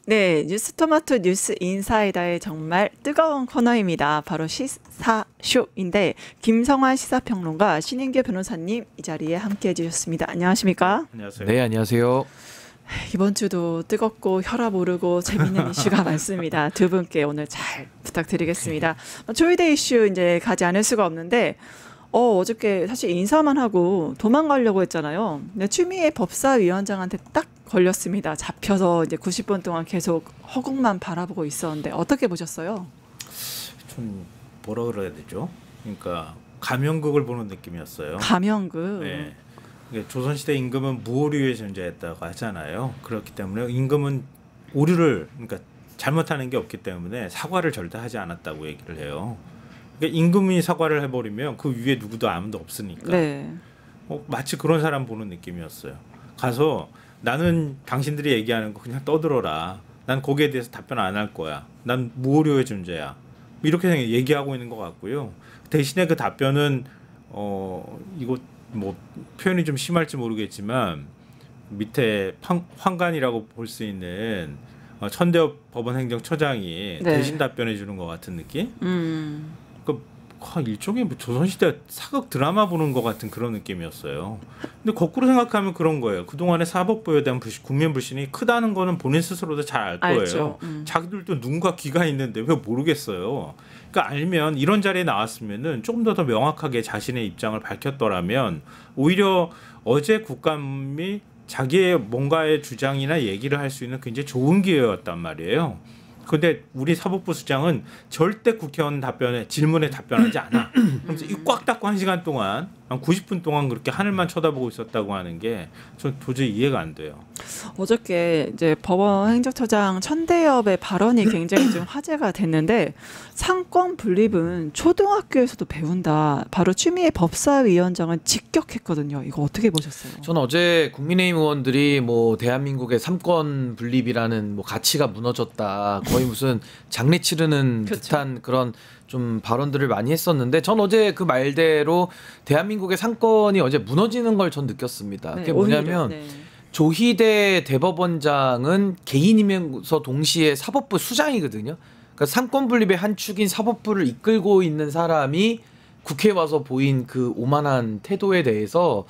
네, 뉴스토마토 뉴스 인사이다의 정말 뜨거운 코너입니다. 바로 시사쇼인데 김성환 시사평론가 신인규 변호사님 이 자리에 함께해 주셨습니다. 안녕하십니까? 안녕하세요. 네, 안녕하세요. 이번 주도 뜨겁고 혈압 오르고 재밌는 이슈가 많습니다. 두 분께 오늘 잘 부탁드리겠습니다. 조이대 이슈 이제 가지 않을 수가 없는데 어저께 사실 인사만 하고 도망가려고 했잖아요. 근데 추미애 법사위원장한테 딱 걸렸습니다. 잡혀서 이제 90분 동안 계속 허공만 바라보고 있었는데 어떻게 보셨어요? 좀 뭐라 그래야 되죠? 그러니까 가면극을 보는 느낌이었어요. 가면극. 네. 조선시대 임금은 무오류의 존재였다고 하잖아요. 그렇기 때문에 임금은 오류를 그러니까 잘못하는 게 없기 때문에 사과를 절대 하지 않았다고 얘기를 해요. 그러니까 임금이 사과를 해버리면 그 위에 누구도 아무도 없으니까. 네. 마치 그런 사람 보는 느낌이었어요. 가서 나는 당신들이 얘기하는 거 그냥 떠들어라. 난 거기에 대해서 답변 안 할 거야. 난 무오류의 존재야. 이렇게 얘기하고 있는 것 같고요. 대신에 그 답변은 이거 뭐 표현이 좀 심할지 모르겠지만 밑에 황관이라고 볼 수 있는 천대엽 법원행정처장이 네. 대신 답변해 주는 것 같은 느낌? 일종의 뭐 조선시대 사극 드라마 보는 것 같은 그런 느낌이었어요. 근데 거꾸로 생각하면 그런 거예요. 그동안의 사법부에 대한 국민 불신이 크다는 거는 본인 스스로도 잘 알 거예요. 알죠. 자기들도 눈과 귀가 있는데 왜 모르겠어요. 그러니까 알면 이런 자리에 나왔으면은 조금 더 명확하게 자신의 입장을 밝혔더라면 오히려 어제 국감이 자기의 뭔가의 주장이나 얘기를 할 수 있는 굉장히 좋은 기회였단 말이에요. 근데 우리 사법부 수장은 절대 국회의원 질문에 답변하지 않아. 그러면서 이 꽉 닫고 1시간 동안 한 90분 동안 그렇게 하늘만 쳐다보고 있었다고 하는 게 전 도저히 이해가 안 돼요. 어저께 이제 법원 행정처장 천대엽의 발언이 굉장히 좀 화제가 됐는데 상권 분립은 초등학교에서도 배운다. 바로 추미애 법사위원장은 직격했거든요. 이거 어떻게 보셨어요? 저는 어제 국민의힘 의원들이 뭐 대한민국의 삼권 분립이라는 뭐 가치가 무너졌다. 거의 무슨 장례 치르는 그렇죠. 듯한 그런 좀 발언들을 많이 했었는데 전 어제 그 말대로 대한민국의 상권이 어제 무너지는 걸 전 느꼈습니다. 네, 그게 뭐냐면 오히려, 네. 조희대 대법원장은 개인이면서 동시에 사법부 수장이거든요. 그러니까 상권 분립의 한 축인 사법부를 이끌고 있는 사람이 국회에 와서 보인 그 오만한 태도에 대해서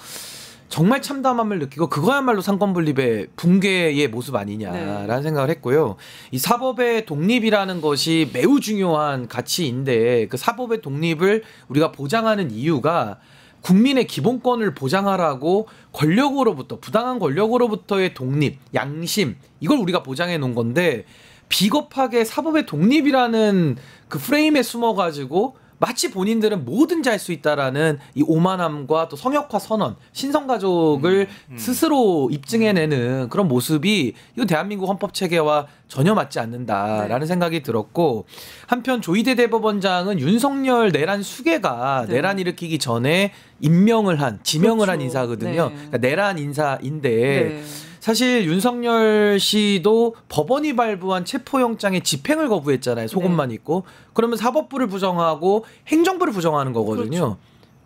정말 참담함을 느끼고 그거야말로 상권 분립의 붕괴의 모습 아니냐라는 네. 생각을 했고요. 이 사법의 독립이라는 것이 매우 중요한 가치인데 그 사법의 독립을 우리가 보장하는 이유가 국민의 기본권을 보장하라고 권력으로부터 부당한 권력으로부터의 독립, 양심 이걸 우리가 보장해 놓은 건데 비겁하게 사법의 독립이라는 그 프레임에 숨어가지고 마치 본인들은 뭐든지 할 수 있다라는 이 오만함과 또 성역화 선언, 신성가족을 스스로 입증해내는 그런 모습이 이거 대한민국 헌법 체계와 전혀 맞지 않는다라는 생각이 들었고 한편 조희대 대법원장은 윤석열 내란 수괴가 내란 일으키기 전에 임명을 한 지명을 한 그렇죠. 인사거든요. 네. 그러니까 내란 인사인데 네. 사실 윤석열 씨도 법원이 발부한 체포영장의 집행을 거부했잖아요. 속옷만 입고. 그러면 사법부를 부정하고 행정부를 부정하는 거거든요. 그렇죠.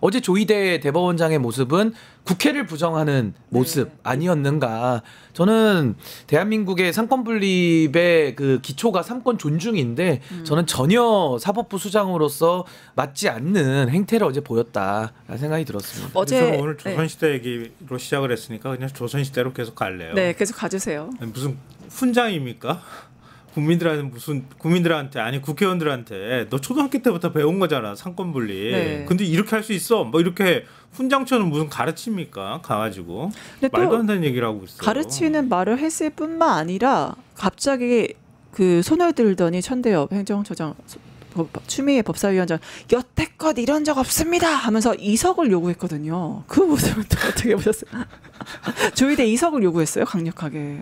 어제 조희대 대법원장의 모습은 국회를 부정하는 모습 아니었는가. 저는 대한민국의 상권 분립의 그 기초가 삼권 존중인데 저는 전혀 사법부 수장으로서 맞지 않는 행태를 어제 보였다라는 생각이 들었습니다. 어제 오늘 조선시대 얘기로 시작을 했으니까 그냥 조선시대로 계속 갈래요. 네, 계속 가주세요. 무슨 훈장입니까? 국민들한테 아니 국회의원들한테 너 초등학교 때부터 배운 거잖아 상권 분립. 네. 근데 이렇게 할 수 있어. 뭐 이렇게 훈장처는 무슨 가르칩니까? 가가지고 근데 말도 또 안 되는 얘기를 하고 있어요. 가르치는 말을 했을 뿐만 아니라 갑자기 그 손을 들더니 천대엽 행정처장 추미애 법사위원장 여태껏 이런 적 없습니다 하면서 이석을 요구했거든요. 그 모습은 또 어떻게 보셨어요? 조희대 이석을 요구했어요 강력하게.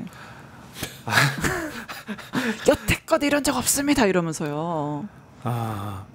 여태껏 이런 적 없습니다 이러면서요.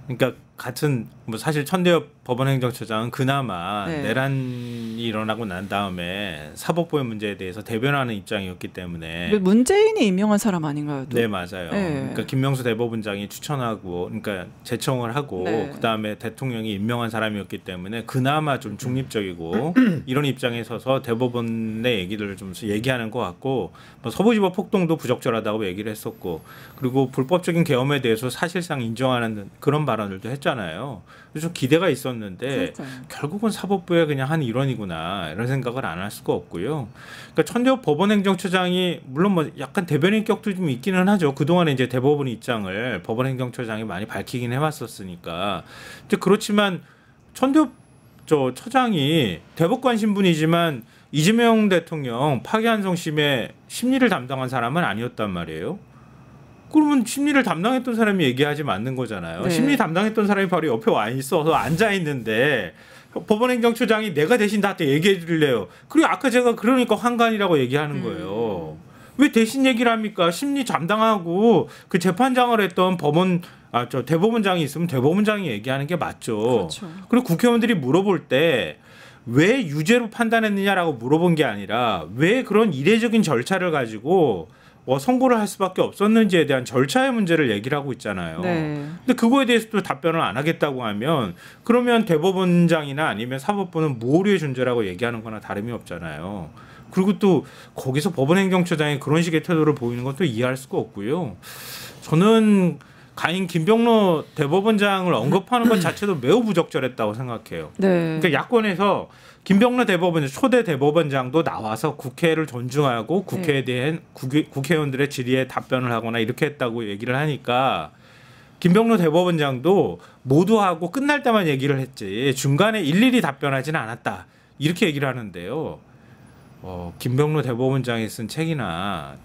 그러니까 같은 뭐 사실 천대엽 법원행정처장은 그나마 네. 내란이 일어나고 난 다음에 사법부의 문제에 대해서 대변하는 입장이었기 때문에 문재인이 임명한 사람 아닌가요? 또? 네 맞아요. 네. 그러니까 김명수 대법원장이 추천하고 그러니까 제청을 하고 네. 그다음에 대통령이 임명한 사람이었기 때문에 그나마 좀 중립적이고 이런 입장에 서서 대법원의 얘기를 좀 얘기하는 것 같고 뭐 서부지법 폭동도 부적절하다고 얘기를 했었고 그리고 불법적인 계엄에 대해서 사실상 인정하는 그런 발언들도 했잖아요. 그래서 좀 기대가 있었는데 그러니까요. 결국은 사법부의 그냥 한 일원이구나 이런 생각을 안 할 수가 없고요. 그러니까 천대엽 법원행정처장이 물론 뭐 약간 대변인격도 좀 있기는 하죠. 그동안에 이제 대법원 입장을 법원행정처장이 많이 밝히긴 해왔었으니까. 근데 그렇지만 천대엽 처장이 대법관 신분이지만 이재명 대통령 파기환송심의 심리를 담당한 사람은 아니었단 말이에요. 그러면 심리를 담당했던 사람이 얘기하지 않는 거잖아요. 네. 심리 담당했던 사람이 바로 옆에 와 있어서 앉아 있는데 법원행정처장이 내가 대신 나한테 얘기해 줄래요. 그리고 아까 제가 그러니까 환관이라고 얘기하는 거예요. 왜 대신 얘기를 합니까? 심리 담당하고 그 재판장을 했던 대법원장이 있으면 대법원장이 얘기하는 게 맞죠. 그렇죠. 그리고 국회의원들이 물어볼 때 왜 유죄로 판단했느냐라고 물어본 게 아니라 왜 그런 이례적인 절차를 가지고 선고를 할 수밖에 없었는지에 대한 절차의 문제를 얘기를 하고 있잖아요. 네. 근데 그거에 대해서도 답변을 안 하겠다고 하면 그러면 대법원장이나 아니면 사법부는 모호류의 존재라고 얘기하는 거나 다름이 없잖아요. 그리고 또 거기서 법원행정처장이 그런 식의 태도를 보이는 것도 이해할 수가 없고요. 저는 가인 김병로 대법원장을 언급하는 것 자체도 매우 부적절했다고 생각해요. 네. 그러니까 야권에서 김병로 초대 대법원장도 나와서 국회를 존중하고 국회에 대한 국회의원들의 질의에 답변을 하거나 이렇게 했다고 얘기를 하니까 김병로 대법원장도 모두하고 끝날 때만 얘기를 했지 중간에 일일이 답변하지는 않았다 이렇게 얘기를 하는데요. 김병로 대법원장이 쓴 책이나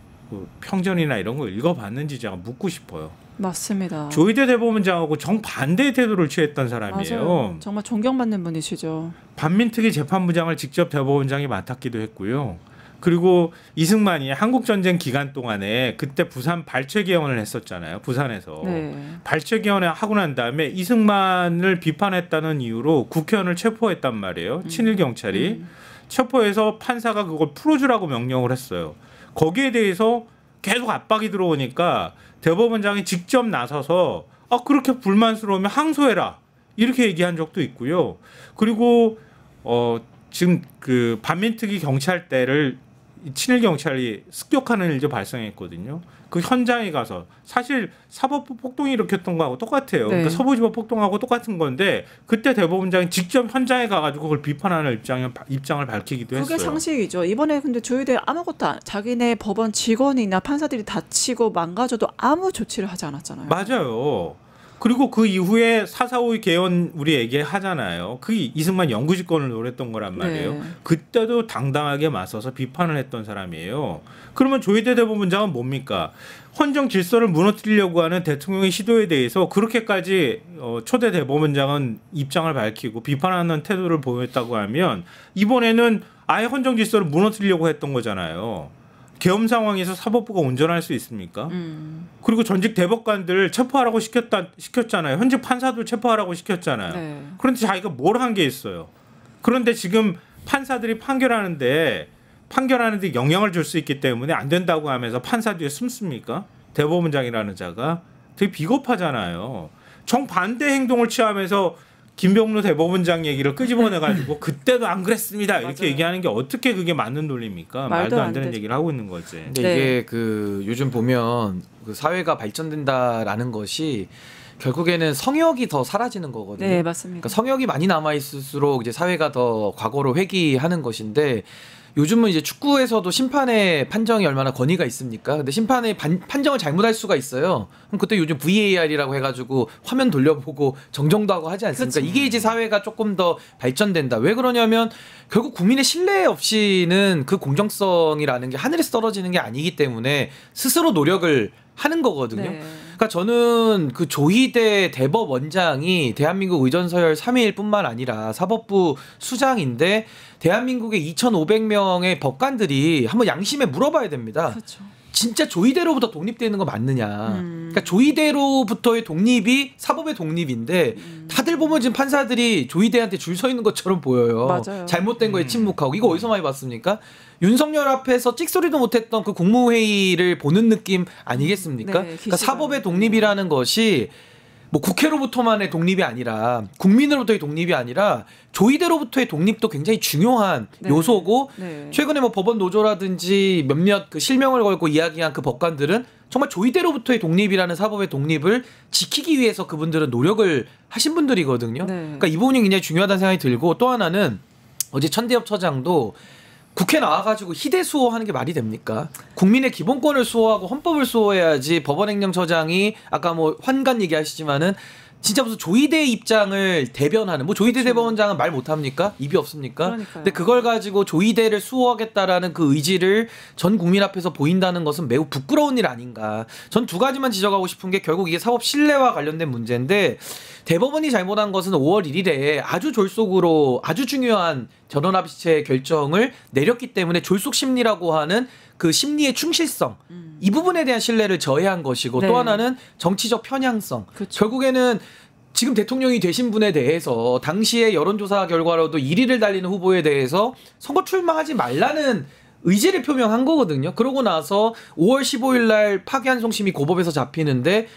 평전이나 이런 거 읽어봤는지 제가 묻고 싶어요. 맞습니다. 조희대 대법원장하고 정반대의 태도를 취했던 사람이에요. 맞아요. 정말 존경받는 분이시죠. 반민특위 재판부장을 직접 대법원장이 맡았기도 했고요. 그리고 이승만이 한국전쟁 기간 동안에 그때 부산 발췌개헌을 했었잖아요. 부산에서. 네. 발췌개헌을 하고 난 다음에 이승만을 비판했다는 이유로 국회의원을 체포했단 말이에요. 친일경찰이. 체포해서 판사가 그걸 풀어주라고 명령을 했어요. 거기에 대해서 계속 압박이 들어오니까 대법원장이 직접 나서서 그렇게 불만스러우면 항소해라 이렇게 얘기한 적도 있고요. 그리고 지금 그 반민특위 경찰대를 친일 경찰이 습격하는 일도 발생했거든요. 그 현장에 가서 사실 사법부 폭동이 일으켰던 거하고 똑같아요. 네. 그러니까 서부지법 폭동하고 똑같은 건데 그때 대법원장이 직접 현장에 가가지고 그걸 비판하는 입장을 밝히기도 그게 했어요. 상식이죠. 이번에 근데 조희대 아무것도 자기네 법원 직원이나 판사들이 다치고 망가져도 아무 조치를 하지 않았잖아요. 맞아요. 그리고 그 이후에 4.4.5 개헌 우리 얘기하잖아요. 그 이승만 영구집권을 노렸던 거란 말이에요. 네. 그때도 당당하게 맞서서 비판을 했던 사람이에요. 그러면 조희대 대법원장은 뭡니까? 헌정 질서를 무너뜨리려고 하는 대통령의 시도에 대해서 그렇게까지 초대 대법원장은 입장을 밝히고 비판하는 태도를 보였다고 하면 이번에는 아예 헌정 질서를 무너뜨리려고 했던 거잖아요. 계엄 상황에서 사법부가 온전할 수 있습니까? 그리고 전직 대법관들 체포하라고 시켰잖아요. 현직 판사도 체포하라고 시켰잖아요. 네. 그런데 자기가 뭘 한 게 있어요. 그런데 지금 판사들이 판결하는데 영향을 줄 수 있기 때문에 안 된다고 하면서 판사 뒤에 숨습니까? 대법원장이라는 자가 되게 비겁하잖아요. 정반대 행동을 취하면서 김병로 대법원장 얘기를 끄집어내가지고 그때도 안 그랬습니다 이렇게 맞아요. 얘기하는 게 어떻게 그게 맞는 논리입니까? 말도 안 되는 얘기를 하고 있는 거지. 근데 네. 이게 그 요즘 보면 그 사회가 발전된다라는 것이 결국에는 성역이 더 사라지는 거거든요. 네, 맞습니다. 그러니까 성역이 많이 남아 있을수록 이제 사회가 더 과거로 회귀하는 것인데 요즘은 이제 축구에서도 심판의 판정이 얼마나 권위가 있습니까? 근데 심판의 판정을 잘못할 수가 있어요. 그럼 그때 요즘 VAR이라고 해가지고 화면 돌려보고 정정도 하고 하지 않습니까? 그렇죠. 이게 이제 사회가 조금 더 발전된다. 왜 그러냐면 결국 국민의 신뢰 없이는 그 공정성이라는 게 하늘에서 떨어지는 게 아니기 때문에 스스로 노력을 하는 거거든요. 네. 그러니까 저는 그 조희대 대법원장이 대한민국 의전서열 3위일뿐만 아니라 사법부 수장인데 대한민국의 2,500명의 법관들이 한번 양심에 물어봐야 됩니다. 그렇죠. 진짜 조의대로부터 독립되는 거 맞느냐. 그러니까 조의대로부터의 독립이 사법의 독립인데 다들 보면 지금 판사들이 조의대한테 줄 서 있는 것처럼 보여요. 맞아요. 잘못된 거에 침묵하고. 이거 어디서 많이 봤습니까? 윤석열 앞에서 찍소리도 못했던 그 국무회의를 보는 느낌 아니겠습니까? 네, 그러니까 사법의 독립이라는 것이 뭐 국회로부터만의 독립이 아니라 국민으로부터의 독립이 아니라 조의대로부터의 독립도 굉장히 중요한 네. 요소고 네. 최근에 뭐 법원 노조라든지 몇몇 그 실명을 걸고 이야기한 그 법관들은 정말 조의대로부터의 독립이라는 사법의 독립을 지키기 위해서 그분들은 노력을 하신 분들이거든요. 네. 그러니까 이 부분이 굉장히 중요하다는 생각이 들고 또 하나는 어제 천대엽 처장도 국회 나와가지고 희대 수호하는 게 말이 됩니까? 국민의 기본권을 수호하고 헌법을 수호해야지 법원행정처장이 아까 뭐 환관 얘기하시지만은 진짜 무슨 조의대 입장을 대변하는 뭐 조의대 그렇죠. 대법원장은 말 못합니까? 입이 없습니까? 그러니까요. 근데 그걸 가지고 조의대를 수호하겠다라는 그 의지를 전 국민 앞에서 보인다는 것은 매우 부끄러운 일 아닌가. 전 두 가지만 지적하고 싶은 게 결국 이게 사법 신뢰와 관련된 문제인데 대법원이 잘못한 것은 5월 1일에 아주 졸속으로 아주 중요한 전원합의체 결정을 내렸기 때문에 졸속 심리라고 하는 그 심리의 충실성 이 부분에 대한 신뢰를 저해한 것이고 네. 또 하나는 정치적 편향성. 그렇죠. 결국에는 지금 대통령이 되신 분에 대해서 당시의 여론조사 결과로도 1위를 달리는 후보에 대해서 선거 출마하지 말라는 의지를 표명한 거거든요. 그러고 나서 5월 15일 날 파기환송심이 고법에서 잡히는데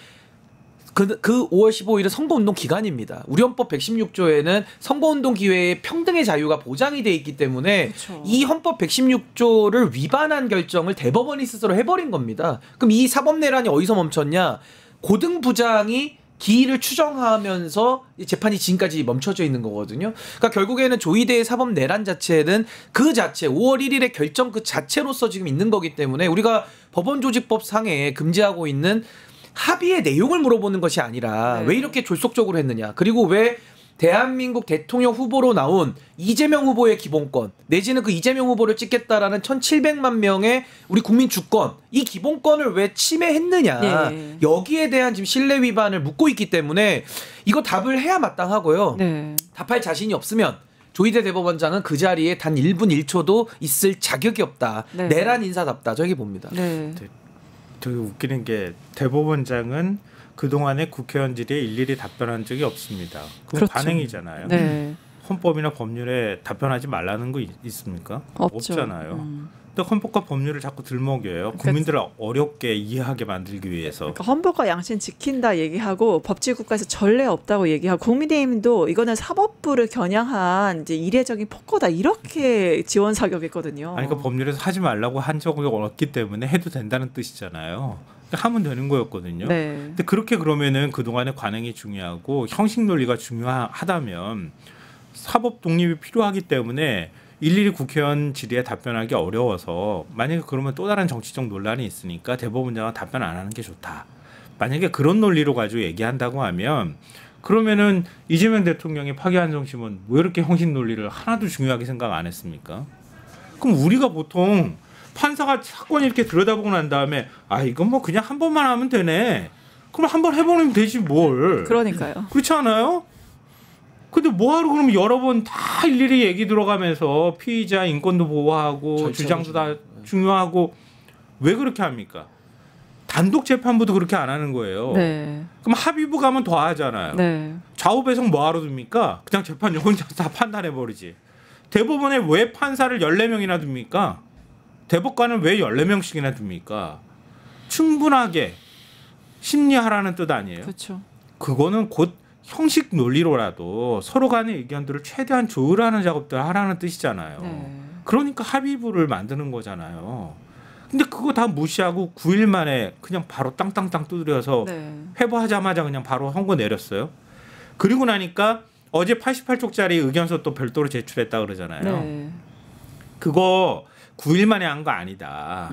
그 5월 15일은 선거운동 기간입니다. 우리 헌법 116조에는 선거운동 기회의 평등의 자유가 보장이 돼 있기 때문에 그렇죠. 이 헌법 116조를 위반한 결정을 대법원이 스스로 해버린 겁니다. 그럼 이 사법내란이 어디서 멈췄냐? 고등부장이 기일을 추정하면서 재판이 지금까지 멈춰져 있는 거거든요. 그러니까 결국에는 조의대의 사법 내란 자체는 그 자체 5월 1일의 결정 그 자체로서 지금 있는 거기 때문에 우리가 법원조직법 상에 금지하고 있는 합의의 내용을 물어보는 것이 아니라 네. 왜 이렇게 졸속적으로 했느냐. 그리고 왜 대한민국 대통령 후보로 나온 이재명 후보의 기본권 내지는 그 이재명 후보를 찍겠다라는 1700만 명의 우리 국민 주권 이 기본권을 왜 침해했느냐. 네. 여기에 대한 지금 신뢰 위반을 묻고 있기 때문에 이거 답을 해야 마땅하고요. 네. 답할 자신이 없으면 조의대 대법원장은 그 자리에 단 1분 1초도 있을 자격이 없다. 네. 내란 인사답다. 저기 봅니다. 네. 되게 웃기는 게 대법원장은 그동안의 국회의원 질의에 일일이 답변한 적이 없습니다. 그건 그렇죠. 관행이잖아요. 네. 헌법이나 법률에 답변하지 말라는 거 있습니까? 없죠. 없잖아요. 근데 헌법과 법률을 자꾸 들먹여요. 국민들을 어렵게 이해하게 만들기 위해서. 그러니까 헌법과 양심 지킨다 얘기하고 법치국가에서 전례 없다고 얘기하고 국민의힘도 이거는 사법부를 겨냥한 이제 이례적인 폭거다 이렇게 지원 사격했거든요. 아니, 그러니까 법률에서 하지 말라고 한 적이 없기 때문에 해도 된다는 뜻이잖아요. 그러니까 하면 되는 거였거든요. 네. 근데 그렇게 그러면은 그동안의 관행이 중요하고 형식 논리가 중요하다면 사법 독립이 필요하기 때문에 일일이 국회의원 질의에 답변하기 어려워서 만약에 그러면 또 다른 정치적 논란이 있으니까 대법원장은 답변 안 하는 게 좋다. 만약에 그런 논리로 가지고 얘기한다고 하면 그러면은 이재명 대통령의 파기환송심은 왜 이렇게 형식 논리를 하나도 중요하게 생각 안 했습니까? 그럼 우리가 보통 판사가 사건 이렇게 들여다보고 난 다음에 아 이건 뭐 그냥 한 번만 하면 되네. 그럼 한 번 해보면 되지 뭘. 그러니까요. 그렇지 않아요? 근데 뭐하러 그러면 여러 번 다 일일이 얘기 들어가면서 피의자 인권도 보호하고 주장도 다 중요하고 왜 그렇게 합니까? 단독 재판부도 그렇게 안 하는 거예요. 네. 그럼 합의부 가면 더 하잖아요. 네. 좌우 배석 뭐하러 둡니까? 그냥 재판 혼자 다 판단해버리지. 대법원에 왜 판사를 14명이나 둡니까? 대법관을 왜 14명씩이나 둡니까? 충분하게 심리하라는 뜻 아니에요? 그렇죠. 그거는 곧 형식 논리로라도 서로 간의 의견들을 최대한 조율하는 작업들을 하라는 뜻이잖아요. 네. 그러니까 합의부를 만드는 거잖아요. 근데 그거 다 무시하고 9일 만에 그냥 바로 땅땅땅 두드려서 네. 회부하자마자 그냥 바로 선고 내렸어요. 그리고 나니까 어제 88쪽짜리 의견서 또 별도로 제출했다 그러잖아요. 네. 그거 9일 만에 한 거 아니다.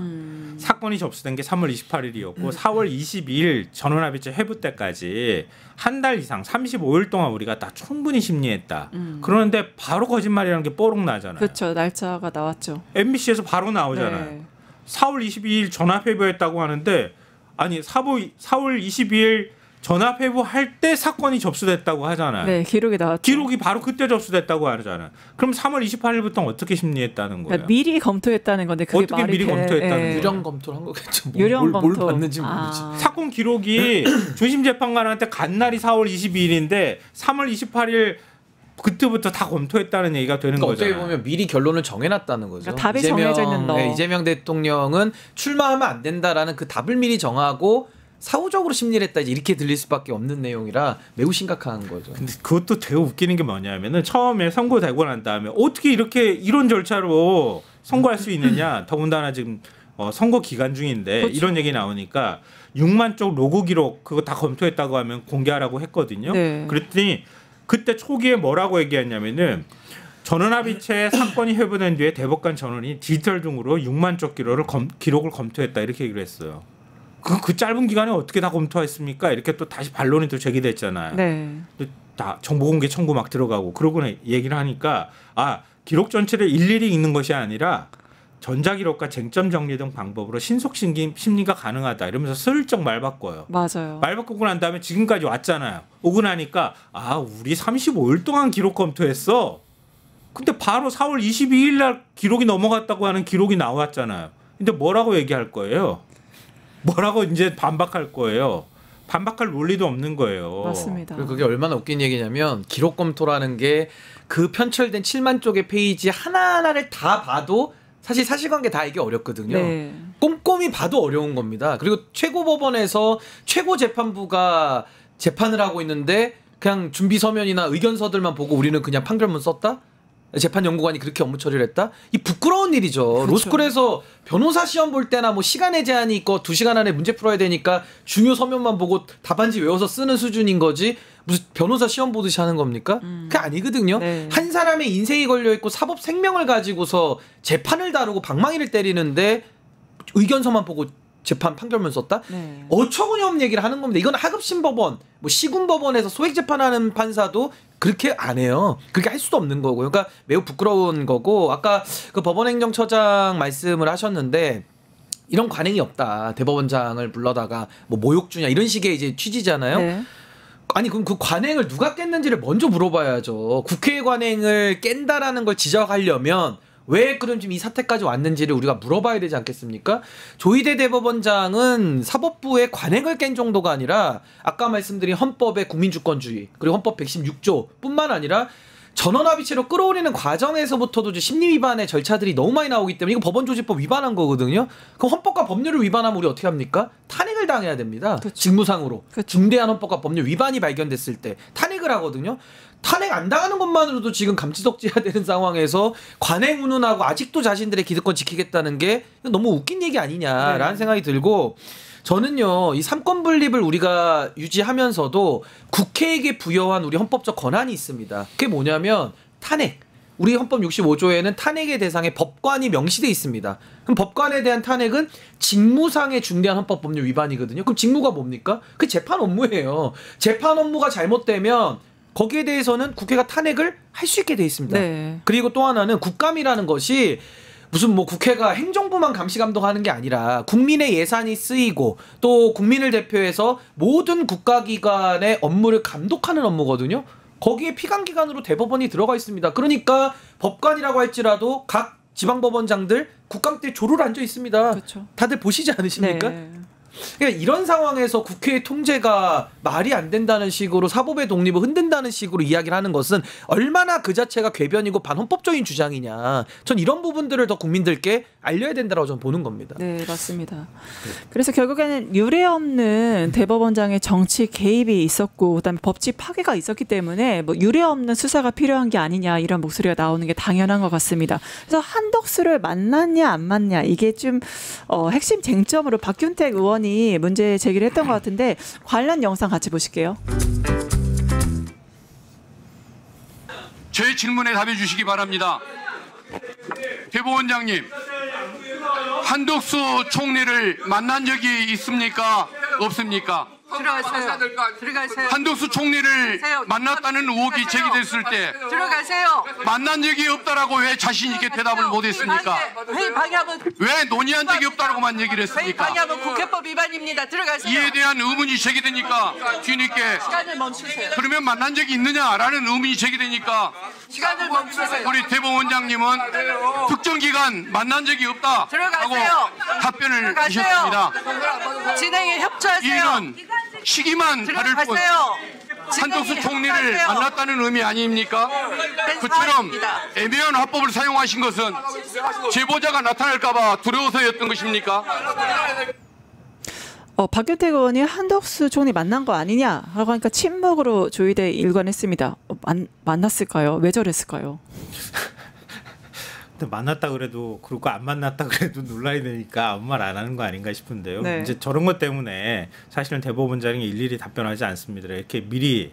사건이 접수된 게 3월 28일이었고 4월 22일 전원합의체 회부 때까지 한 달 이상 35일 동안 우리가 다 충분히 심리했다. 그런데 바로 거짓말이라는 게 뽀록 나잖아요. 그렇죠. 날짜가 나왔죠. MBC에서 바로 나오잖아요. 네. 4월 22일 전압 회부했다고 하는데 아니 4월 22일 전압 회부할 때 사건이 접수됐다고 하잖아요. 네, 기록이 나왔죠. 기록이 바로 그때 접수됐다고 하잖아요. 그럼 3월 28일부터 어떻게 심리했다는 거예요? 그러니까 미리 검토했다는 건데 그게 어떻게 말이 미리 검토했다는 거예요? 유령 검토를 한 거겠죠. 유령 뭘 검토. 봤는지 모르지. 사건 기록이 주심 재판관한테 간 날이 4월 22일인데 3월 28일 그때부터 다 검토했다는 얘기가 되는 그러니까 거잖아요. 어떻게 보면 미리 결론을 정해놨다는 거죠. 그러니까 답이 정해져 있는 너. 네, 이재명 대통령은 출마하면 안 된다라는 그 답을 미리 정하고 사후적으로 심리를 했다 이렇게 들릴 수밖에 없는 내용이라 매우 심각한 거죠. 근데 그것도 되게 웃기는 게 뭐냐면은 처음에 선거 되고 난 다음에 어떻게 이렇게 이런 절차로 선거할 수 있느냐. 더군다나 지금 선거 기간 중인데 그렇죠. 이런 얘기 나오니까 6만 쪽 로그 기록 그거 다 검토했다고 하면 공개하라고 했거든요. 네. 그랬더니 그때 초기에 뭐라고 얘기했냐면은 전원합의체 사건이 회부된 뒤에 대법관 전원이 디지털 등으로 6만 쪽 기록을 검토했다 이렇게 얘기를 했어요. 그 짧은 기간에 어떻게 다 검토했습니까? 이렇게 또 다시 반론이 또 제기됐잖아요. 네. 다 정보공개 청구 막 들어가고 그러고 얘기를 하니까 기록 전체를 일일이 읽는 것이 아니라 전자기록과 쟁점 정리 등 방법으로 신속 심리가 가능하다 이러면서 슬쩍 말 바꿔요. 맞아요. 말 바꾸고 난 다음에 지금까지 왔잖아요. 오고 나니까 우리 35일 동안 기록 검토했어. 근데 바로 4월 22일 날 기록이 넘어갔다고 하는 기록이 나왔잖아요. 근데 뭐라고 얘기할 거예요? 뭐라고 이제 반박할 거예요? 반박할 논리도 없는 거예요. 맞습니다. 그리고 그게 얼마나 웃긴 얘기냐면 기록 검토라는 게 그 편철된 7만 쪽의 페이지 하나하나를 다 봐도 사실 사실관계 다 이게 어렵거든요. 네. 꼼꼼히 봐도 어려운 겁니다. 그리고 최고법원에서 최고재판부가 재판을 하고 있는데 그냥 준비 서면이나 의견서들만 보고 우리는 그냥 판결문 썼다? 재판연구관이 그렇게 업무 처리를 했다? 이 부끄러운 일이죠. 그렇죠. 로스쿨에서 변호사 시험 볼 때나 뭐 시간의 제한이 있고 2시간 안에 문제 풀어야 되니까 중요 서면만 보고 답안지 외워서 쓰는 수준인 거지 무슨 변호사 시험 보듯이 하는 겁니까? 그게 아니거든요. 네. 한 사람의 인생이 걸려있고 사법 생명을 가지고서 재판을 다루고 방망이를 때리는데 의견서만 보고 재판 판결문 썼다? 네. 어처구니없는 얘기를 하는 겁니다. 이건 하급심법원, 뭐 시군법원에서 소액재판하는 판사도 그렇게 안 해요. 그렇게 할 수도 없는 거고요. 그러니까 매우 부끄러운 거고 아까 그 법원행정처장 말씀을 하셨는데 이런 관행이 없다. 대법원장을 불러다가 뭐 모욕주냐 이런 식의 이제 취지잖아요. 네. 아니 그럼 그 관행을 누가 깼는지를 먼저 물어봐야죠. 국회의 관행을 깬다라는 걸 지적하려면 왜 그럼 지금 이 사태까지 왔는지를 우리가 물어봐야 되지 않겠습니까? 조희대 대법원장은 사법부의 관행을 깬 정도가 아니라 아까 말씀드린 헌법의 국민주권주의 그리고 헌법 116조 뿐만 아니라 전원합의체로 끌어올리는 과정에서부터도 심리 위반의 절차들이 너무 많이 나오기 때문에 이거 법원조직법 위반한 거거든요. 그럼 헌법과 법률을 위반하면 우리 어떻게 합니까? 탄핵을 당해야 됩니다. 그쵸. 직무상으로. 그쵸. 중대한 헌법과 법률 위반이 발견됐을 때 탄핵을 하거든요. 탄핵 안 당하는 것만으로도 지금 감지덕지해야 되는 상황에서 관행 운운하고 아직도 자신들의 기득권 지키겠다는 게 너무 웃긴 얘기 아니냐라는 네. 생각이 들고 저는요 이 삼권 분립을 우리가 유지하면서도 국회에게 부여한 우리 헌법적 권한이 있습니다. 그게 뭐냐면 탄핵. 우리 헌법 65조에는 탄핵의 대상에 법관이 명시돼 있습니다. 그럼 법관에 대한 탄핵은 직무상의 중대한 헌법 법률 위반이거든요. 그럼 직무가 뭡니까? 그 재판 업무예요. 재판 업무가 잘못되면 거기에 대해서는 국회가 탄핵을 할 수 있게 돼 있습니다. 네. 그리고 또 하나는 국감이라는 것이 무슨 뭐 국회가 행정부만 감시 감독하는 게 아니라 국민의 예산이 쓰이고 또 국민을 대표해서 모든 국가기관의 업무를 감독하는 업무거든요. 거기에 피감기관으로 대법원이 들어가 있습니다. 그러니까 법관이라고 할지라도 각 지방법원장들 국감 때 조를 앉아 있습니다. 그렇죠. 다들 보시지 않으십니까? 네. 그러니까 이런 상황에서 국회의 통제가 말이 안 된다는 식으로 사법의 독립을 흔든다는 식으로 이야기를 하는 것은 얼마나 그 자체가 궤변이고 반헌법적인 주장이냐. 전 이런 부분들을 더 국민들께 알려야 된다고 저는 보는 겁니다. 네, 맞습니다. 그래서 결국에는 유례 없는 대법원장의 정치 개입이 있었고 그다음에 법치 파괴가 있었기 때문에 뭐 유례 없는 수사가 필요한 게 아니냐 이런 목소리가 나오는 게 당연한 것 같습니다. 그래서 한덕수를 만났냐 안 만났냐 이게 좀 핵심 쟁점으로 박균택 의원이 문제 제기를 했던 것 같은데 관련 영상 같이 보실게요. 제 질문에 답해 주시기 바랍니다. 대법원장님, 한덕수 총리를 만난 적이 있습니까? 없습니까? 들어가세요. 들어가세요. 한덕수 총리를 만났다는 의혹이 제기됐을 때 들어가세요. 만난 적이 없다라고 왜 자신 있게 대답을 못했습니까? 회의 방해하면 왜 논의한 적이 없다라고만 얘기를 회의 했습니까? 방해하면 국회법 위반입니다. 들어가세요. 이에 대한 의문이 제기되니까 뒤늦게 시간을 멈추세요. 그러면 만난 적이 있느냐라는 의문이 제기되니까 시간을 멈추세요. 우리 대법원장님은 특정 기간 만난 적이 없다라고 들어가세요. 답변을 들어가세요. 하셨습니다. 진행에 이 협조하세요. 일은 시기만 다를 뿐 들어가세요. 한덕수 진행에 총리를 협조하세요. 만났다는 의미 아닙니까? 그처럼 사안입니다. 애매한 화법을 사용하신 것은 제보자가 나타날까봐 두려워서였던 것입니까? 박규택 의원이 한덕수 총리 만난 거 아니냐라고 하니까 침묵으로 조희대 일관했습니다. 만났을까요? 왜 저랬을까요? 근데 만났다 그래도 그렇고 안 만났다 그래도 논란이 되니까 아무 말 안 하는 거 아닌가 싶은데요. 네. 이제 저런 것 때문에 사실은 대법원장이 일일이 답변하지 않습니다. 이렇게 미리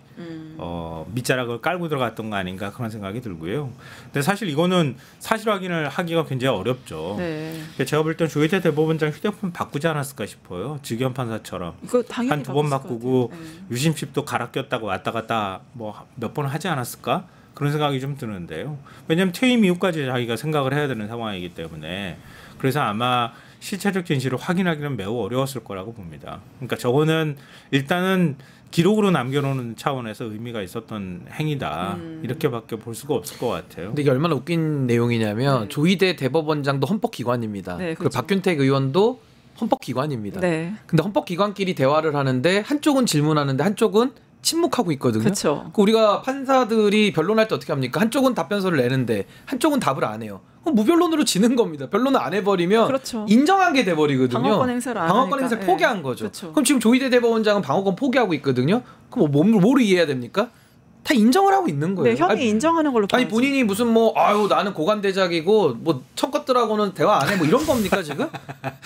밑자락을 깔고 들어갔던 거 아닌가 그런 생각이 들고요. 근데 사실 이거는 사실 확인을 하기가 굉장히 어렵죠. 네. 제가 볼 땐 조희대 대법원장 휴대폰 바꾸지 않았을까 싶어요. 직연 판사처럼 이거 당연히 한 두 번 바꿨을 것 바꾸고 같아요. 네. 유심칩도 갈아 꼈다고 왔다 갔다 뭐 몇 번 하지 않았을까? 그런 생각이 좀 드는데요. 왜냐하면 퇴임 이후까지 자기가 생각을 해야 되는 상황이기 때문에 그래서 아마 실체적 진실을 확인하기는 매우 어려웠을 거라고 봅니다. 그러니까 저거는 일단은 기록으로 남겨놓는 차원에서 의미가 있었던 행위다 이렇게밖에 볼 수가 없을 것 같아요. 근데 이게 얼마나 웃긴 내용이냐면 조희대 대법원장도 헌법기관입니다. 네, 그리고 그렇죠. 박균택 의원도 헌법기관입니다. 네. 근데 헌법기관끼리 대화를 하는데 한쪽은 질문하는데 한쪽은 침묵하고 있거든요. 그렇죠. 우리가 판사들이 변론할 때 어떻게 합니까? 한쪽은 답변서를 내는데 한쪽은 답을 안 해요. 그럼 무변론으로 지는 겁니다. 변론을 안 해버리면 그렇죠. 인정한 게 돼버리거든요. 방어권 행사를 안 방어권 하니까. 행사를 예. 포기한 거죠. 그렇죠. 그럼 지금 조희대 대법원장은 방어권 포기하고 있거든요. 그럼 뭐를 이해해야 됩니까? 다 인정을 하고 있는 거예요. 네, 현이 아니, 인정하는 걸로 아니 봐야지. 본인이 무슨 뭐 아유 나는 고관대작이고 뭐 청것들하고는 대화 안 해 뭐 이런 겁니까 지금?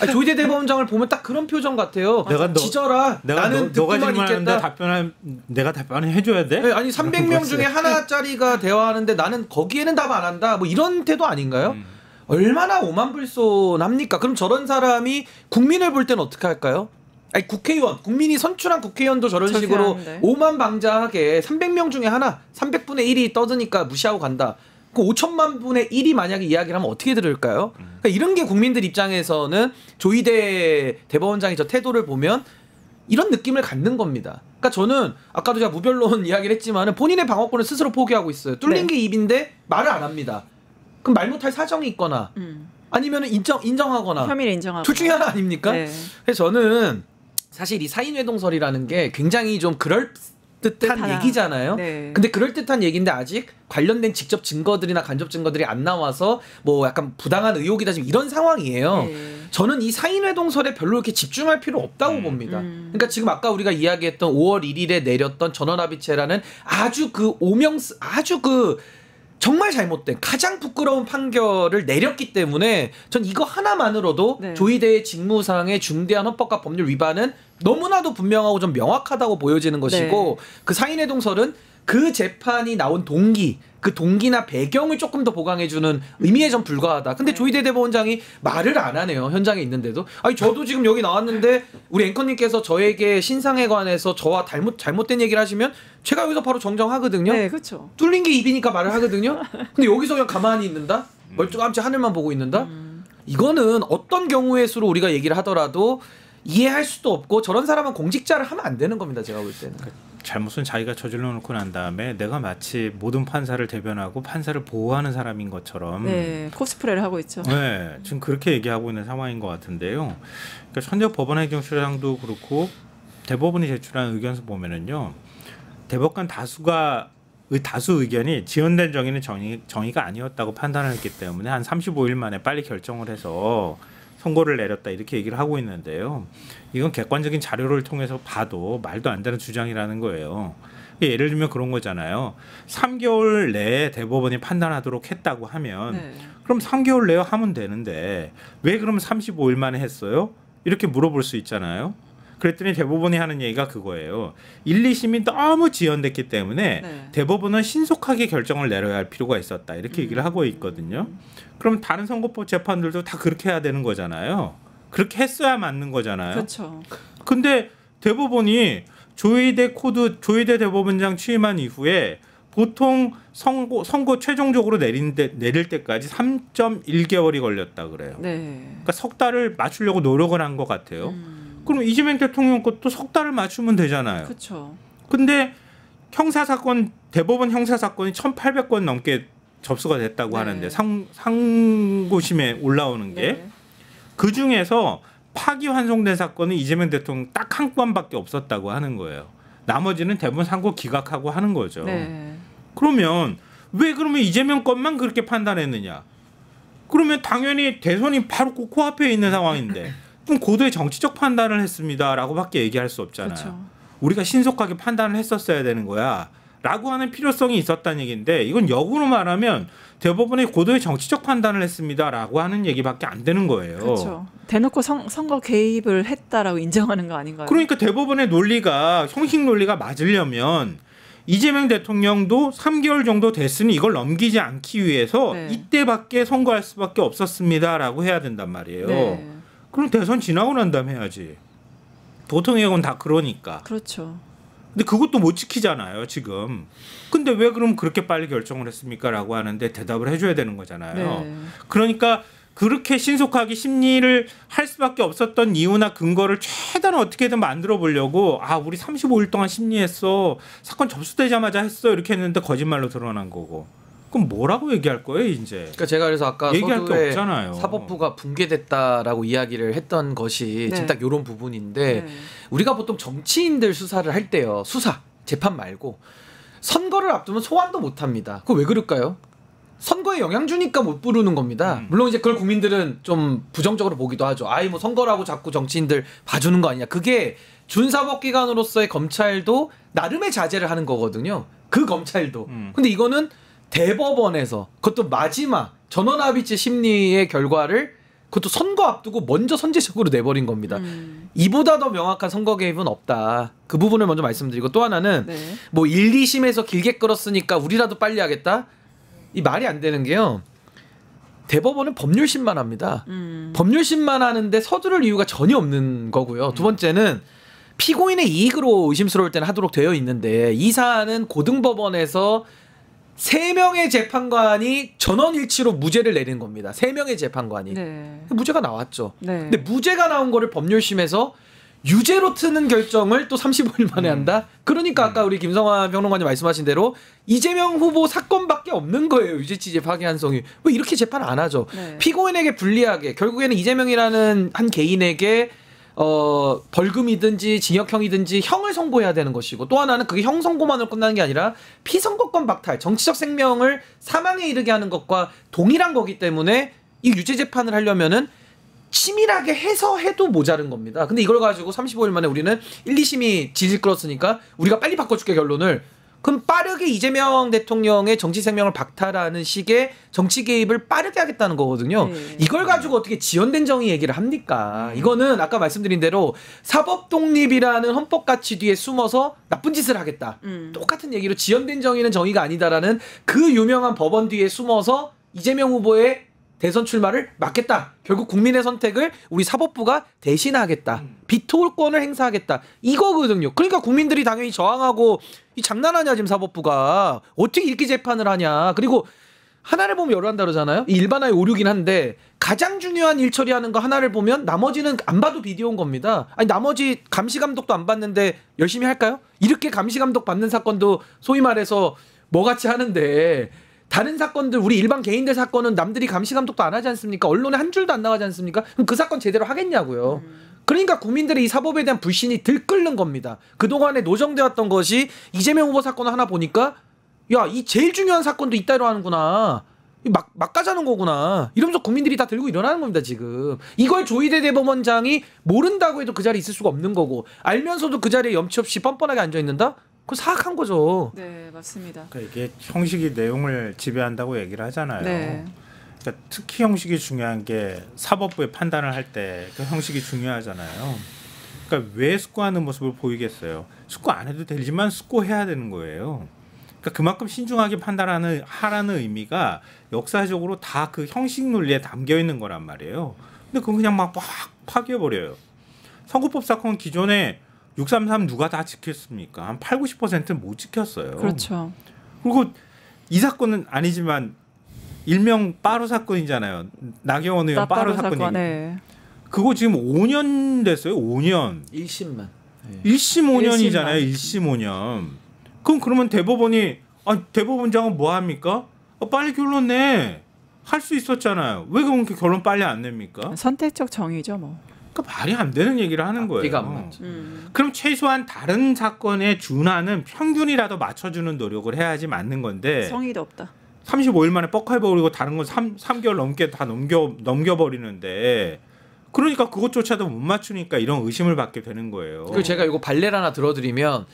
아니, 조희대 대법원장을 보면 딱 그런 표정 같아요. 내가 너- 지져라. 나는 너가 듣고만 질문하는데 있겠다. 내가 답변을 해줘야 돼? 네, 아니 300명 중에 하나짜리가 대화하는데 나는 거기에는 답 안 한다. 뭐 이런 태도 아닌가요? 얼마나 오만불손합니까? 그럼 저런 사람이 국민을 볼 때는 어떻게 할까요? 아니 국회의원, 국민이 선출한 국회의원도 저런 저렇게 식으로 하는데. 오만방자하게 300명 중에 하나, 300분의 1이 떠드니까 무시하고 간다. 그 5천만 분의 1이 만약에 이야기를 하면 어떻게 들을까요? 그러니까 이런 게 국민들 입장에서는 조희대 대법원장이 저 태도를 보면 이런 느낌을 갖는 겁니다. 그러니까 저는 아까도 제가 무변론 이야기를 했지만은 본인의 방어권을 스스로 포기하고 있어요. 뚫린 네. 게 입인데 말을 안 합니다. 그럼 말 못할 사정이 있거나 아니면은 인정하거나 혐의를 인정하고. 둘 중에 하나 아닙니까? 네. 그래서 저는 사실 이 사인회동설이라는 게 굉장히 좀 그럴듯한 뜻하다. 얘기잖아요. 네. 근데 그럴듯한 얘기인데 아직 관련된 직접 증거들이나 간접 증거들이 안 나와서 뭐 약간 부당한 의혹이다 지금 이런 상황이에요. 네. 저는 이 사인회동설에 별로 이렇게 집중할 필요 없다고 봅니다. 그러니까 지금 아까 우리가 이야기했던 5월 1일에 내렸던 전원합의체라는 아주 정말 잘못된 가장 부끄러운 판결을 내렸기 때문에 전 이거 하나만으로도 네. 조희대의 직무상의 중대한 헌법과 법률 위반은 너무나도 분명하고 좀 명확하다고 보여지는 것이고 그 사인회동설은 그 재판이 나온 동기, 그 동기나 배경을 조금 더 보강해주는 의미에 좀 불과하다. 근데 조희대 대법원장이 말을 안 하네요. 현장에 있는데도. 아니 저도 지금 여기 나왔는데 우리 앵커님께서 저에게 신상에 관해서 저와 잘못된 얘기를 하시면 제가 여기서 바로 정정하거든요. 네, 그렇죠. 뚫린 게 입이니까 말을 하거든요. 근데 여기서 그냥 가만히 있는다? 멀쩡함치 하늘만 보고 있는다? 이거는 어떤 경우의 수로 우리가 얘기를 하더라도 이해할 수도 없고 저런 사람은 공직자를 하면 안 되는 겁니다. 제가 볼 때는. 잘못은 자기가 저질러 놓고 난 다음에 내가 마치 모든 판사를 대변하고 판사를 보호하는 사람인 것처럼 네, 코스프레를 하고 있죠. 네, 지금 그렇게 얘기하고 있는 상황인 것 같은데요. 그러니까 천재 법원행정처장도 그렇고 대법원이 제출한 의견서 보면은요, 대법관 다수 의견이 지연된 정의는 정의가 아니었다고 판단을 했기 때문에 한 35일 만에 빨리 결정을 해서 선고를 내렸다 이렇게 얘기를 하고 있는데요. 이건 객관적인 자료를 통해서 봐도 말도 안 되는 주장이라는 거예요. 예를 들면 그런 거잖아요. 3개월 내에 대법원이 판단하도록 했다고 하면 네. 그럼 3개월 내에 하면 되는데 왜 그러면 35일 만에 했어요? 이렇게 물어볼 수 있잖아요. 그랬더니 대법원이 하는 얘기가 그거예요. 1, 2심이 너무 지연됐기 때문에 네. 대법원은 신속하게 결정을 내려야 할 필요가 있었다. 이렇게 얘기를 하고 있거든요. 그럼 다른 선거법 재판들도 다 그렇게 해야 되는 거잖아요. 그렇게 했어야 맞는 거잖아요. 그렇죠. 근데 대법원이 조희대 대법원장 취임한 이후에 보통 선고 최종적으로 내릴 때까지 3.1개월이 걸렸다 그래요. 네. 그러니까 석 달을 맞추려고 노력을 한 것 같아요. 그럼 이재명 대통령 것도 석 달을 맞추면 되잖아요. 그렇죠. 근데 대법원 형사 사건이 1,800건 넘게 접수가 됐다고 네. 하는데 상고심에 올라오는 게 네. 그 중에서 파기환송된 사건은 이재명 대통령 딱 한 건밖에 없었다고 하는 거예요. 나머지는 대부분 상고 기각하고 하는 거죠. 네. 그러면 이재명 건만 그렇게 판단했느냐? 그러면 당연히 대선이 바로 코앞에 있는 상황인데 그럼 고도의 정치적 판단을 했습니다라고밖에 얘기할 수 없잖아요. 그렇죠. 우리가 신속하게 판단을 했었어야 되는 거야. 라고 하는 필요성이 있었다는 얘기인데 이건 역으로 말하면 대법원이 고도의 정치적 판단을 했습니다라고 하는 얘기밖에 안 되는 거예요. 그렇죠. 대놓고 선거 개입을 했다라고 인정하는 거 아닌가요? 그러니까 대법원의 논리가 형식 논리가 맞으려면 이재명 대통령도 3개월 정도 됐으니 이걸 넘기지 않기 위해서 네. 이때밖에 선거할 수밖에 없었습니다라고 해야 된단 말이에요. 네. 그럼 대선 지나고 난 다음에 해야지. 보통의 경우는 다 그러니까. 그렇죠. 근데 그것도 못 지키잖아요, 지금. 근데 왜 그럼 그렇게 빨리 결정을 했습니까? 라고 하는데 대답을 해줘야 되는 거잖아요. 네. 그러니까 그렇게 신속하게 심리를 할 수밖에 없었던 이유나 근거를 최대한 어떻게든 만들어 보려고 우리 35일 동안 심리했어. 사건 접수되자마자 했어. 이렇게 했는데 거짓말로 드러난 거고. 그럼 뭐라고 얘기할 거예요, 이제? 그러니까 제가 그래서 아까 얘기할 게 서두에 없잖아요. 사법부가 붕괴됐다라고 이야기를 했던 것이 네. 지금 딱 이런 부분인데 네. 우리가 보통 정치인들 수사를 할 때요. 재판 말고 선거를 앞두면 소환도 못 합니다. 그거 왜 그럴까요? 선거에 영향 주니까 못 부르는 겁니다. 물론 이제 그걸 국민들은 좀 부정적으로 보기도 하죠. 뭐 선거라고 자꾸 정치인들 봐주는 거 아니냐. 그게 준사법기관으로서의 검찰도 나름의 자제를 하는 거거든요. 그 검찰도. 근데 이거는 대법원에서 그것도 마지막 전원합의체 심리의 결과를 그것도 선거 앞두고 먼저 선제적으로 내버린 겁니다. 이보다 더 명확한 선거 개입은 없다. 그 부분을 먼저 말씀드리고 또 하나는 네. 뭐 1, 2심에서 길게 끌었으니까 우리라도 빨리 하겠다. 이 말이 안 되는 게요. 대법원은 법률심만 합니다. 법률심만 하는데 서두를 이유가 전혀 없는 거고요. 두 번째는 피고인의 이익으로 의심스러울 때는 하도록 되어 있는데 이 사안은 고등법원에서 3명의 재판관이 전원일치로 무죄를 내린 겁니다. 3명의 재판관이. 네. 무죄가 나왔죠. 네. 근데 무죄가 나온 거를 법률심에서 유죄로 트는 결정을 또 35일 만에 한다? 그러니까 아까 우리 김성환 평론가님 말씀하신 대로 이재명 후보 사건밖에 없는 거예요. 유죄치제 파기환송이. 왜 이렇게 재판 안 하죠? 네. 피고인에게 불리하게 결국에는 이재명이라는 한 개인에게 벌금이든지 징역형이든지 형을 선고해야 되는 것이고 또 하나는 그게 형 선고만으로 끝나는 게 아니라 피선거권 박탈, 정치적 생명을 사망에 이르게 하는 것과 동일한 거기 때문에 이 유죄 재판을 하려면은 치밀하게 해서 해도 모자른 겁니다. 근데 이걸 가지고 35일 만에 우리는 1, 2심이 질질 끌었으니까 우리가 빨리 바꿔줄게 결론을. 그럼 빠르게 이재명 대통령의 정치 생명을 박탈하는 식의 정치 개입을 빠르게 하겠다는 거거든요. 네. 이걸 가지고 어떻게 지연된 정의 얘기를 합니까? 이거는 아까 말씀드린 대로 사법 독립이라는 헌법 가치 뒤에 숨어서 나쁜 짓을 하겠다. 똑같은 얘기로 지연된 정의는 정의가 아니다라는 그 유명한 법원 뒤에 숨어서 이재명 후보의 대선 출마를 막겠다. 결국 국민의 선택을 우리 사법부가 대신하겠다. 비토권을 행사하겠다. 이거거든요. 그러니까 국민들이 당연히 저항하고 이 장난하냐 지금 사법부가. 어떻게 이렇게 재판을 하냐. 그리고 하나를 보면 여러 한다 그러잖아요. 이 일반화의 오류긴 한데 가장 중요한 일 처리하는 거 하나를 보면 나머지는 안 봐도 비디오인 겁니다. 아니 나머지 감시감독도 안 받는데 열심히 할까요? 이렇게 감시감독 받는 사건도 소위 말해서 뭐같이 하는데 다른 사건들 우리 일반 개인들 사건은 남들이 감시 감독도 안 하지 않습니까? 언론에 한 줄도 안 나가지 않습니까? 그럼 그 사건 제대로 하겠냐고요. 그러니까 국민들의 이 사법에 대한 불신이 들끓는 겁니다. 그동안에 노정돼 왔던 것이 이재명 후보 사건 하나 보니까 야, 이 제일 중요한 사건도 이따위로 하는구나. 막 가자는 거구나. 이러면서 국민들이 다 들고 일어나는 겁니다, 지금. 이걸 조희대 대법원장이 모른다고 해도 그 자리에 있을 수가 없는 거고 알면서도 그 자리에 염치 없이 뻔뻔하게 앉아 있는다? 그거 사악한 거죠. 네, 맞습니다. 그러니까 이게 형식이 내용을 지배한다고 얘기를 하잖아요. 네. 그러니까 특히 형식이 중요한 게 사법부의 판단을 할 때 그 형식이 중요하잖아요. 그러니까 왜 숙고하는 모습을 보이겠어요? 숙고 안 해도 되지만 숙고해야 되는 거예요. 그러니까 그만큼 신중하게 하라는 의미가 역사적으로 다 그 형식 논리에 담겨 있는 거란 말이에요. 근데 그건 그냥 막 파괴해버려요. 선거법 사건은 기존에 633 누가 다 지켰습니까? 한 8, 90%는 못 지켰어요. 그렇죠. 그리고 이 사건은 아니지만 일명 빠루 사건이잖아요. 나경원 의원 빠루 사건이. 네. 그거 지금 5년 됐어요. 5년. 1심만. 1심 5년이잖아요. 1심 5년. 그럼 그러면 대법원이 대법원장은 뭐 합니까? 빨리 결론 내. 할 수 있었잖아요. 왜 그렇게 결론 빨리 안 냅니까? 선택적 정의죠, 뭐. 그러니까 말이 안 되는 얘기를 하는 거예요. 앞뒤가 안 맞죠. 그럼 최소한 다른 사건에 준하는 평균이라도 맞춰주는 노력을 해야지 맞는 건데 성의도 없다. 35일 만에 뻑해버리고 다른 건 3개월 넘게 다 넘겨버리는데 그러니까 그것조차도 못 맞추니까 이런 의심을 받게 되는 거예요. 그리고 제가 이거 발례를 하나 들어드리면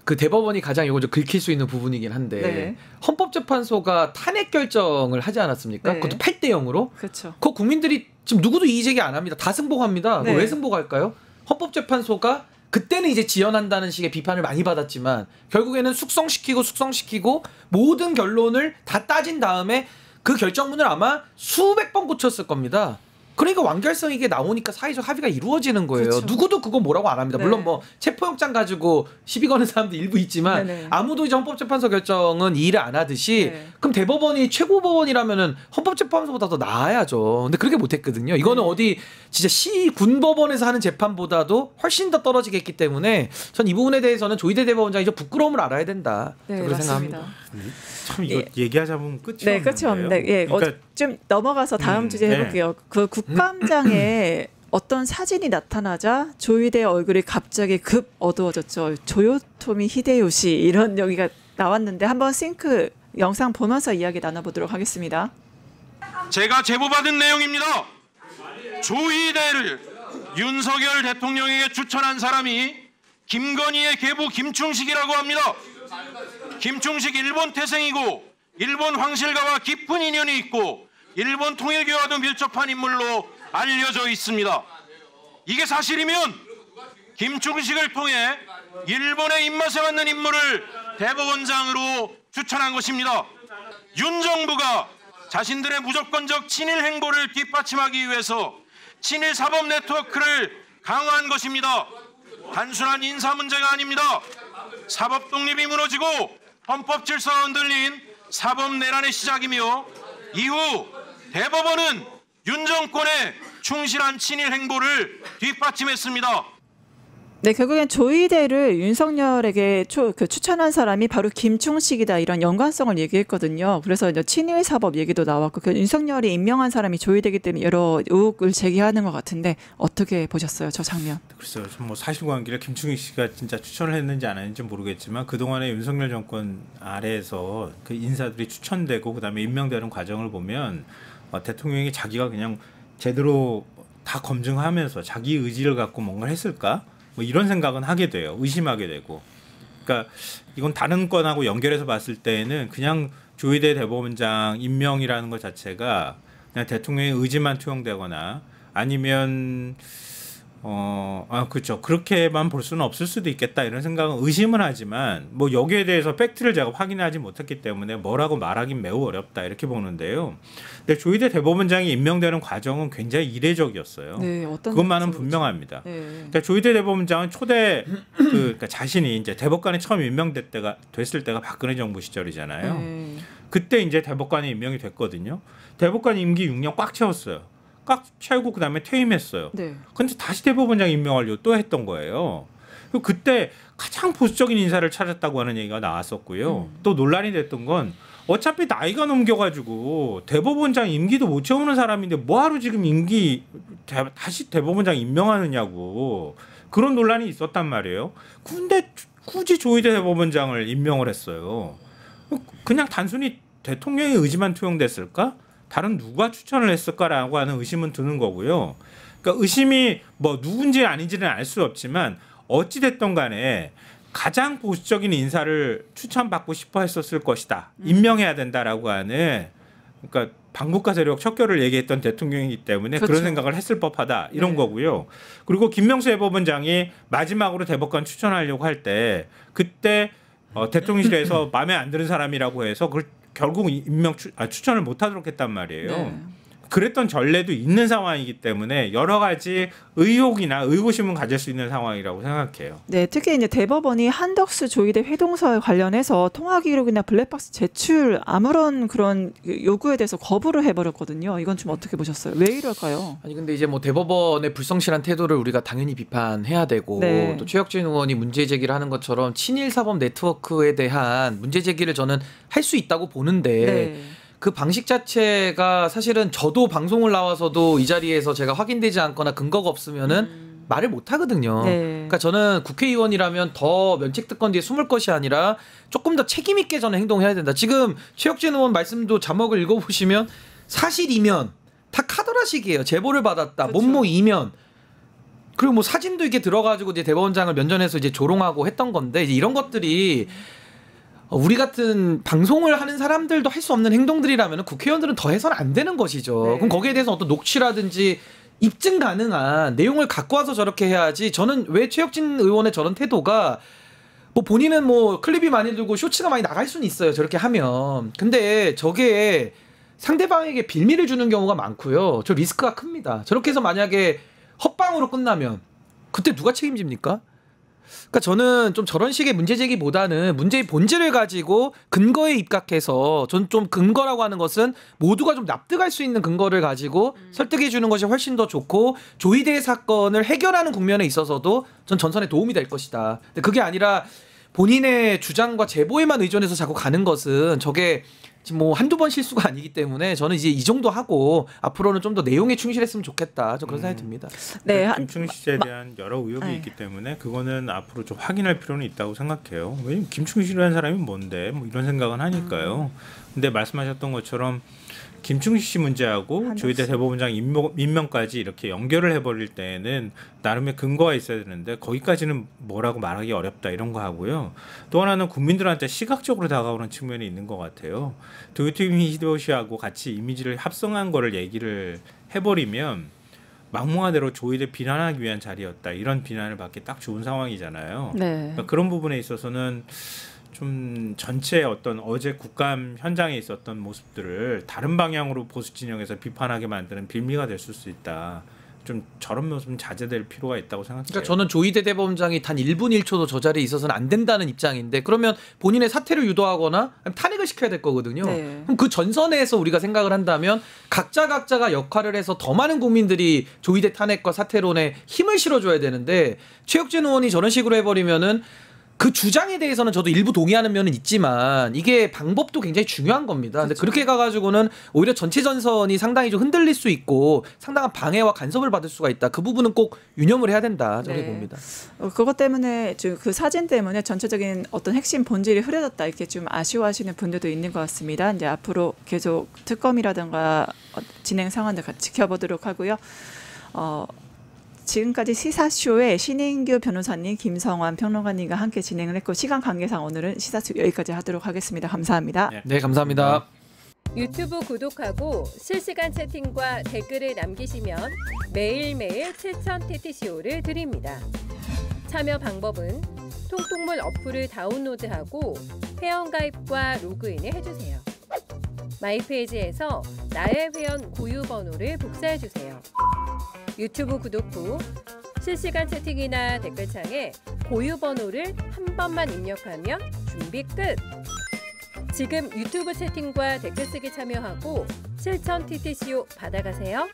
그 대법원이 가장 이거 좀 긁힐 수 있는 부분이긴 한데 네. 헌법재판소가 탄핵 결정을 하지 않았습니까? 네. 그것도 8대 0으로. 그렇죠. 그거 국민들이 지금 누구도 이의 제기 안 합니다. 다 승복합니다. 네. 왜 승복할까요? 헌법재판소가 그때는 이제 지연한다는 식의 비판을 많이 받았지만 결국에는 숙성시키고 모든 결론을 다 따진 다음에 그 결정문을 아마 수백 번 고쳤을 겁니다. 그러니까 완결성 이게 나오니까 사회적 합의가 이루어지는 거예요. 그렇죠. 누구도 그거 뭐라고 안 합니다. 네. 물론 뭐 체포영장 가지고 시비 거는 사람도 일부 있지만 네네. 아무도 이제 헌법재판소 결정은 이의를 안 하듯이 네. 그럼 대법원이 최고법원이라면은 헌법재판소보다 더 나아야죠. 근데 그렇게 못했거든요. 이거는 어디 진짜 군법원에서 하는 재판보다도 훨씬 더 떨어지게 했기 때문에 전 이 부분에 대해서는 조희대 대법원장이 좀 부끄러움을 알아야 된다. 네, 그렇게 맞습니다. 생각합니다. 참 이거 얘기하자 보면 끝이 네, 없는데요. 끝이 없는데, 예, 그러니까 좀 넘어가서 다음 주제 해볼게요. 그 국감장에 어떤 사진이 나타나자 조희대 얼굴이 갑자기 급 어두워졌죠. 조요토미 히데요시 이런 여기가 나왔는데 한번 싱크 영상 보면서 이야기 나눠보도록 하겠습니다. 제가 제보받은 내용입니다. 조희대를 윤석열 대통령에게 추천한 사람이 김건희의 계부 김충식이라고 합니다. 김충식 일본 태생이고 일본 황실가와 깊은 인연이 있고 일본 통일교와도 밀접한 인물로 알려져 있습니다. 이게 사실이면 김충식을 통해 일본의 입맛에 맞는 인물을 대법원장으로 추천한 것입니다. 윤 정부가 자신들의 무조건적 친일 행보를 뒷받침하기 위해서 친일 사법 네트워크를 강화한 것입니다. 단순한 인사 문제가 아닙니다. 사법 독립이 무너지고 헌법 질서가 흔들린 사법 내란의 시작이며 이후 대법원은 윤 정권의 충실한 친일 행보를 뒷받침했습니다. 네, 결국엔 조희대를 윤석열에게 추천한 사람이 바로 김충식이다 이런 연관성을 얘기했거든요. 그래서 이제 친일 사법 얘기도 나왔고 윤석열이 임명한 사람이 조희대이기 때문에 여러 의혹을 제기하는 것 같은데 어떻게 보셨어요, 저 장면? 글쎄요, 뭐 사실관계를 김충식 씨가 진짜 추천을 했는지 안 했는지 모르겠지만 그 동안에 윤석열 정권 아래에서 그 인사들이 추천되고 그다음에 임명되는 과정을 보면 대통령이 자기가 그냥 제대로 다 검증하면서 자기 의지를 갖고 뭔가를 했을까? 뭐 이런 생각은 하게 돼요. 의심하게 되고. 그러니까 이건 다른 건하고 연결해서 봤을 때에는 그냥 조희대 대법원장 임명이라는 것 자체가 그냥 대통령의 의지만 투영되거나 아니면 그렇죠. 그렇게만 볼 수는 없을 수도 있겠다 이런 생각은 의심은 하지만 뭐 여기에 대해서 팩트를 제가 확인하지 못했기 때문에 뭐라고 말하긴 매우 어렵다 이렇게 보는데요. 근데 조희대 대법원장이 임명되는 과정은 굉장히 이례적이었어요. 네, 어떤 그것만은 분명합니다. 네. 그러니까 조희대 대법원장은 초대 그러니까 자신이 이제 대법관에 처음 됐을 때가 박근혜 정부 시절이잖아요. 네. 그때 이제 대법관에 임명이 됐거든요. 대법관 임기 6년 꽉 채웠어요. 꽉 채우고 그다음에 퇴임했어요. 네. 근데 다시 대법원장 임명하려고 또 했던 거예요. 그리고 그때 가장 보수적인 인사를 찾았다고 하는 얘기가 나왔었고요. 또 논란이 됐던 건 어차피 나이가 넘겨가지고 대법원장 임기도 못 채우는 사람인데 뭐하러 지금 다시 대법원장 임명하느냐고 그런 논란이 있었단 말이에요. 근데 굳이 조희대 대법원장을 임명을 했어요. 그냥 단순히 대통령의 의지만 투영됐을까? 다른 누가 추천을 했을까라고 하는 의심은 드는 거고요. 그러니까 의심이 뭐 누군지 아닌지는 알 수 없지만 어찌 됐든 간에 가장 보수적인 인사를 추천받고 싶어 했었을 것이다. 임명해야 된다라고 하는 그러니까 반국가 세력 척결을 얘기했던 대통령이기 때문에 그렇죠. 그런 생각을 했을 법하다. 이런 네. 거고요. 그리고 김명수 대법원장이 마지막으로 대법관 추천하려고 할 때 그때 대통령실에서 마음에 안 드는 사람이라고 해서 그걸 결국 추천을 못하도록 했단 말이에요. 네. 그랬던 전례도 있는 상황이기 때문에 여러 가지 의혹이나 의구심은 가질 수 있는 상황이라고 생각해요. 네, 특히 이제 대법원이 한덕수 조이대 회동서에 관련해서 통화 기록이나 블랙박스 제출 아무런 그런 요구에 대해서 거부를 해버렸거든요. 이건 좀 어떻게 보셨어요? 왜 이럴까요? 아니 근데 이제 뭐 대법원의 불성실한 태도를 우리가 당연히 비판해야 되고 네. 또 최혁진 의원이 문제 제기를 하는 것처럼 친일 사법 네트워크에 대한 문제 제기를 저는 할 수 있다고 보는데 네. 그 방식 자체가 사실은 저도 방송을 나와서도 이 자리에서 제가 확인되지 않거나 근거가 없으면은 말을 못 하거든요. 네. 그러니까 저는 국회의원이라면 더 면책특권 뒤에 숨을 것이 아니라 조금 더 책임 있게 저는 행동해야 된다. 지금 최혁진 의원 말씀도 자막을 읽어보시면 사실이면 다 카더라식이에요. 제보를 받았다. 그렇죠. 뭐뭐 이면 그리고 뭐 사진도 이렇게 들어가지고 이제 대법원장을 면전에서 이제 조롱하고 했던 건데 이제 이런 것들이 우리 같은 방송을 하는 사람들도 할 수 없는 행동들이라면 국회의원들은 더 해서는 안 되는 것이죠. 네. 그럼 거기에 대해서 어떤 녹취라든지 입증 가능한 내용을 갖고 와서 저렇게 해야지. 저는 왜 최혁진 의원의 저런 태도가 뭐 본인은 뭐 클립이 많이 들고 쇼츠가 많이 나갈 수는 있어요. 저렇게 하면. 근데 저게 상대방에게 빌미를 주는 경우가 많고요. 저 리스크가 큽니다. 저렇게 해서 만약에 헛방으로 끝나면 그때 누가 책임집니까? 그러니까 저는 좀 저런 식의 문제 제기보다는 문제의 본질을 가지고 근거에 입각해서 전 좀 근거라고 하는 것은 모두가 좀 납득할 수 있는 근거를 가지고 설득해 주는 것이 훨씬 더 좋고 조이대 사건을 해결하는 국면에 있어서도 전 전선에 도움이 될 것이다. 근데 그게 아니라 본인의 주장과 제보에만 의존해서 자꾸 가는 것은 저게 지금 뭐 한두 번 실수가 아니기 때문에 저는 이제 이 정도 하고 앞으로는 좀 더 내용에 충실했으면 좋겠다. 저 그런 생각이 듭니다. 네, 김충식 씨에 대한 여러 의혹이 네. 있기 때문에 그거는 앞으로 좀 확인할 필요는 있다고 생각해요. 왜냐면 김충식이라는 사람이 뭔데 뭐 이런 생각은 하니까요. 근데 말씀하셨던 것처럼 김충식 씨 문제하고 조이대 대법원장 임명까지 이렇게 연결을 해버릴 때에는 나름의 근거가 있어야 되는데 거기까지는 뭐라고 말하기 어렵다 이런 거 하고요. 또 하나는 국민들한테 시각적으로 다가오는 측면이 있는 것 같아요. 도요토미 히데요시하고 같이 이미지를 합성한 거를 얘기를 해버리면 막무가내로 조이대 비난하기 위한 자리였다 이런 비난을 받기 딱 좋은 상황이잖아요. 네. 그러니까 그런 부분에 있어서는 좀 전체 어떤 어제 국감 현장에 있었던 모습들을 다른 방향으로 보수 진영에서 비판하게 만드는 빌미가 됐을 수 있다. 좀 저런 모습은 자제될 필요가 있다고 생각해요. 그러니까 저는 조이대 대법원장이 단 1분 1초도 저 자리에 있어서는 안 된다는 입장인데 그러면 본인의 사퇴를 유도하거나 탄핵을 시켜야 될 거거든요. 네. 그럼 그 전선에서 우리가 생각을 한다면 각자가 역할을 해서 더 많은 국민들이 조이대 탄핵과 사퇴론에 힘을 실어줘야 되는데 최혁진 의원이 저런 식으로 해버리면은 그 주장에 대해서는 저도 일부 동의하는 면은 있지만 이게 방법도 굉장히 중요한 겁니다. 근데 그렇게 가가지고는 오히려 전체 전선이 상당히 좀 흔들릴 수 있고 상당한 방해와 간섭을 받을 수가 있다. 그 부분은 꼭 유념을 해야 된다. 저렇게 봅니다. 그것 때문에 좀 그 사진 때문에 전체적인 어떤 핵심 본질이 흐려졌다 이렇게 좀 아쉬워하시는 분들도 있는 것 같습니다. 이제 앞으로 계속 특검이라든가 진행 상황들 같이 지켜보도록 하고요. 지금까지 시사쇼에 신인규 변호사님, 김성환 평론가님과 함께 진행을 했고 시간 관계상 오늘은 시사쇼 여기까지 하도록 하겠습니다. 감사합니다. 네, 감사합니다. 유튜브 구독하고 실시간 채팅과 댓글을 남기시면 매일매일 7천 TTCO를 드립니다. 참여 방법은 통통물 어플을 다운로드하고 회원가입과 로그인을 해주세요. 마이페이지에서 나의 회원 고유 번호를 복사해주세요. 유튜브 구독 후 실시간 채팅이나 댓글창에 고유 번호를 한 번만 입력하면 준비 끝! 지금 유튜브 채팅과 댓글 쓰기 참여하고 실천 TTCO 받아가세요.